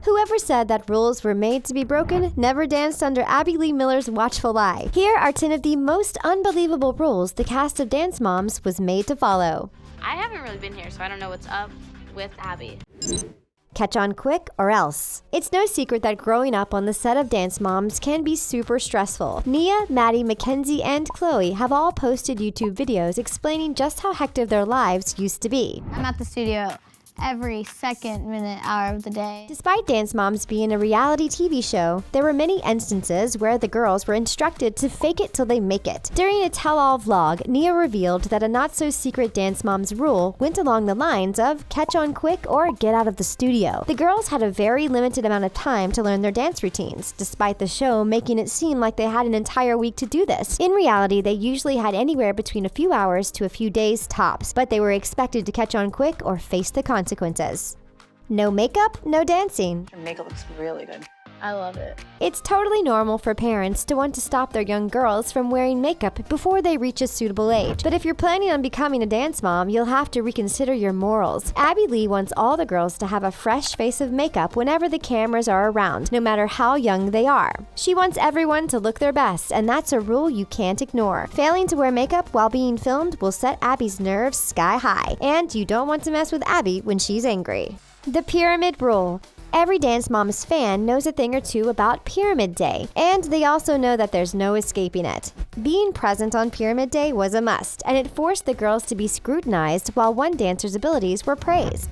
Whoever said that rules were made to be broken never danced under Abby Lee Miller's watchful eye. Here are 10 of the most unbelievable rules the cast of Dance Moms was made to follow. I haven't really been here, so I don't know what's up with Abby. Catch on quick or else. It's no secret that growing up on the set of Dance Moms can be super stressful. Nia, Maddie, Mackenzie, and Chloe have all posted YouTube videos explaining just how hectic their lives used to be. I'm at the studio every second, minute, hour of the day. Despite Dance Moms being a reality TV show, there were many instances where the girls were instructed to fake it till they make it. During a tell-all vlog, Nia revealed that a not-so-secret Dance Moms rule went along the lines of catch on quick or get out of the studio. The girls had a very limited amount of time to learn their dance routines, despite the show making it seem like they had an entire week to do this. In reality, they usually had anywhere between a few hours to a few days tops, but they were expected to catch on quick or face the consequences. No makeup, no dancing. Your makeup looks really good. I love it. It's totally normal for parents to want to stop their young girls from wearing makeup before they reach a suitable age. But if you're planning on becoming a dance mom, you'll have to reconsider your morals. Abby Lee wants all the girls to have a fresh face of makeup whenever the cameras are around, no matter how young they are. She wants everyone to look their best, and that's a rule you can't ignore. Failing to wear makeup while being filmed will set Abby's nerves sky high, and you don't want to mess with Abby when she's angry. The Pyramid Rule. Every Dance Moms fan knows a thing or two about Pyramid Day, and they also know that there's no escaping it. Being present on Pyramid Day was a must, and it forced the girls to be scrutinized while one dancer's abilities were praised.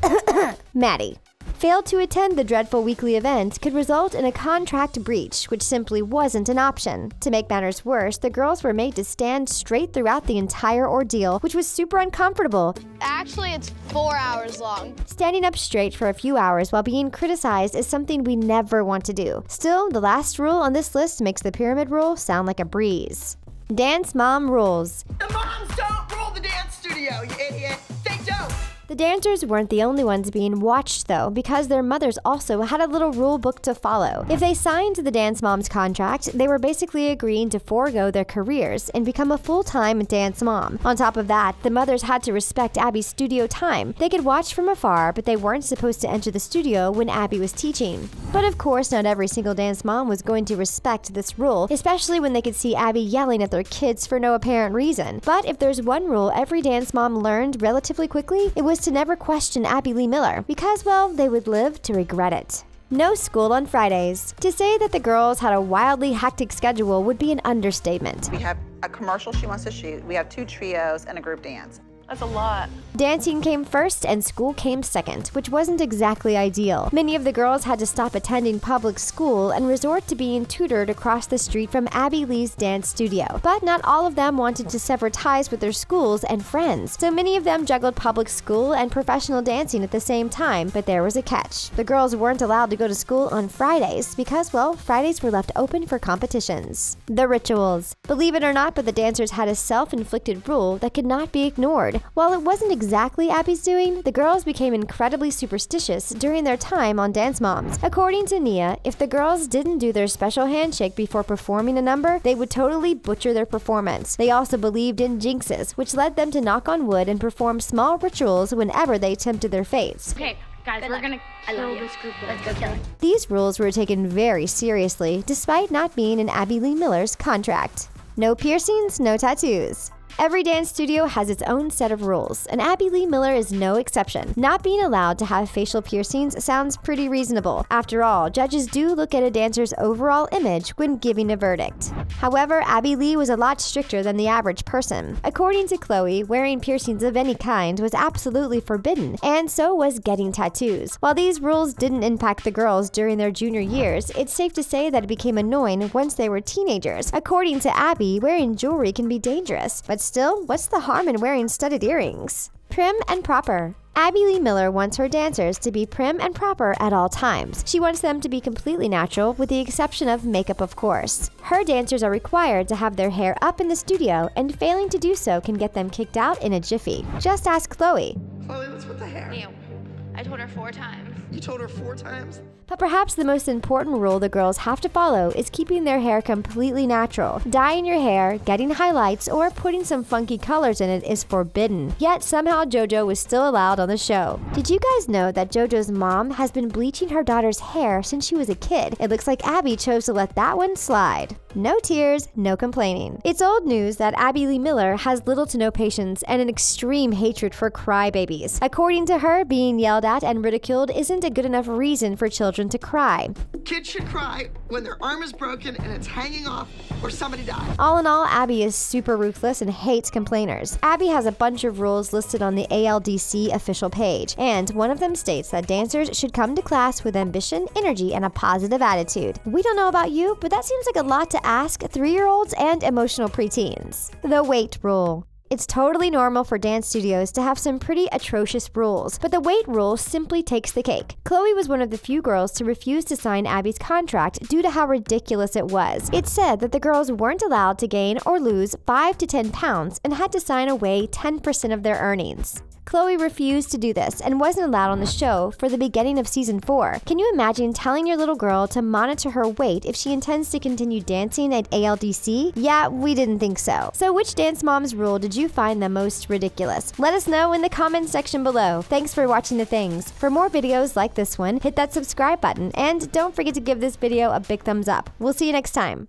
Maddie. Failed to attend the dreadful weekly event could result in a contract breach, which simply wasn't an option. To make matters worse, the girls were made to stand straight throughout the entire ordeal, which was super uncomfortable. Actually, it's 4 hours long. Standing up straight for a few hours while being criticized is something we never want to do. Still, the last rule on this list makes the Pyramid Rule sound like a breeze. Dance Mom Rules. The moms don't rule the dance studio, you idiot. They don't. The dancers weren't the only ones being watched, though, because their mothers also had a little rule book to follow. If they signed the Dance Moms contract, they were basically agreeing to forego their careers and become a full-time dance mom. On top of that, the mothers had to respect Abby's studio time. They could watch from afar, but they weren't supposed to enter the studio when Abby was teaching. But of course, not every single dance mom was going to respect this rule, especially when they could see Abby yelling at their kids for no apparent reason. But if there's one rule every dance mom learned relatively quickly, it was to never question Abby Lee Miller, because, well, they would live to regret it. No school on Fridays. To say that the girls had a wildly hectic schedule would be an understatement. We have a commercial she wants to shoot. We have 2 trios and a group dance. That's a lot. Dancing came first and school came second, which wasn't exactly ideal. Many of the girls had to stop attending public school and resort to being tutored across the street from Abby Lee's dance studio. But not all of them wanted to sever ties with their schools and friends, so many of them juggled public school and professional dancing at the same time, but there was a catch. The girls weren't allowed to go to school on Fridays because, well, Fridays were left open for competitions. The rituals. Believe it or not, but the dancers had a self-inflicted rule that could not be ignored. While it wasn't exactly Abby's doing, the girls became incredibly superstitious during their time on Dance Moms. According to Nia, if the girls didn't do their special handshake before performing a number, they would totally butcher their performance. They also believed in jinxes, which led them to knock on wood and perform small rituals whenever they tempted their fates. Okay, guys, we're gonna kill this group. Let's go kill it. These rules were taken very seriously, despite not being in Abby Lee Miller's contract. No piercings, no tattoos. Every dance studio has its own set of rules, and Abby Lee Miller is no exception. Not being allowed to have facial piercings sounds pretty reasonable. After all, judges do look at a dancer's overall image when giving a verdict. However, Abby Lee was a lot stricter than the average person. According to Chloe, wearing piercings of any kind was absolutely forbidden, and so was getting tattoos. While these rules didn't impact the girls during their junior years, it's safe to say that it became annoying once they were teenagers. According to Abby, wearing jewelry can be dangerous, but still, what's the harm in wearing studded earrings? Prim and Proper. Abby Lee Miller wants her dancers to be prim and proper at all times. She wants them to be completely natural, with the exception of makeup, of course. Her dancers are required to have their hair up in the studio, and failing to do so can get them kicked out in a jiffy. Just ask Chloe. Chloe, what's with the hair? Ew. I told her 4 times. You told her 4 times? But perhaps the most important rule the girls have to follow is keeping their hair completely natural. Dyeing your hair, getting highlights, or putting some funky colors in it is forbidden. Yet somehow JoJo was still allowed on the show. Did you guys know that JoJo's mom has been bleaching her daughter's hair since she was a kid? It looks like Abby chose to let that one slide. No tears, no complaining. It's old news that Abby Lee Miller has little to no patience and an extreme hatred for crybabies. According to her, being yelled at and ridiculed isn't a good enough reason for children to cry. Kids should cry when their arm is broken and it's hanging off or somebody died. All in all, Abby is super ruthless and hates complainers. Abby has a bunch of rules listed on the ALDC official page, and one of them states that dancers should come to class with ambition, energy, and a positive attitude. We don't know about you, but that seems like a lot to ask 3-year-olds and emotional preteens. The weight rule. It's totally normal for dance studios to have some pretty atrocious rules, but the weight rule simply takes the cake. Chloe was one of the few girls to refuse to sign Abby's contract due to how ridiculous it was. It said that the girls weren't allowed to gain or lose 5 to 10 pounds and had to sign away 10% of their earnings. Chloe refused to do this and wasn't allowed on the show for the beginning of season 4. Can you imagine telling your little girl to monitor her weight if she intends to continue dancing at ALDC? Yeah, we didn't think so. So which dance mom's rule did you find the most ridiculous? Let us know in the comments section below. Thanks for watching The Things. For more videos like this one, hit that subscribe button and don't forget to give this video a big thumbs up. We'll see you next time.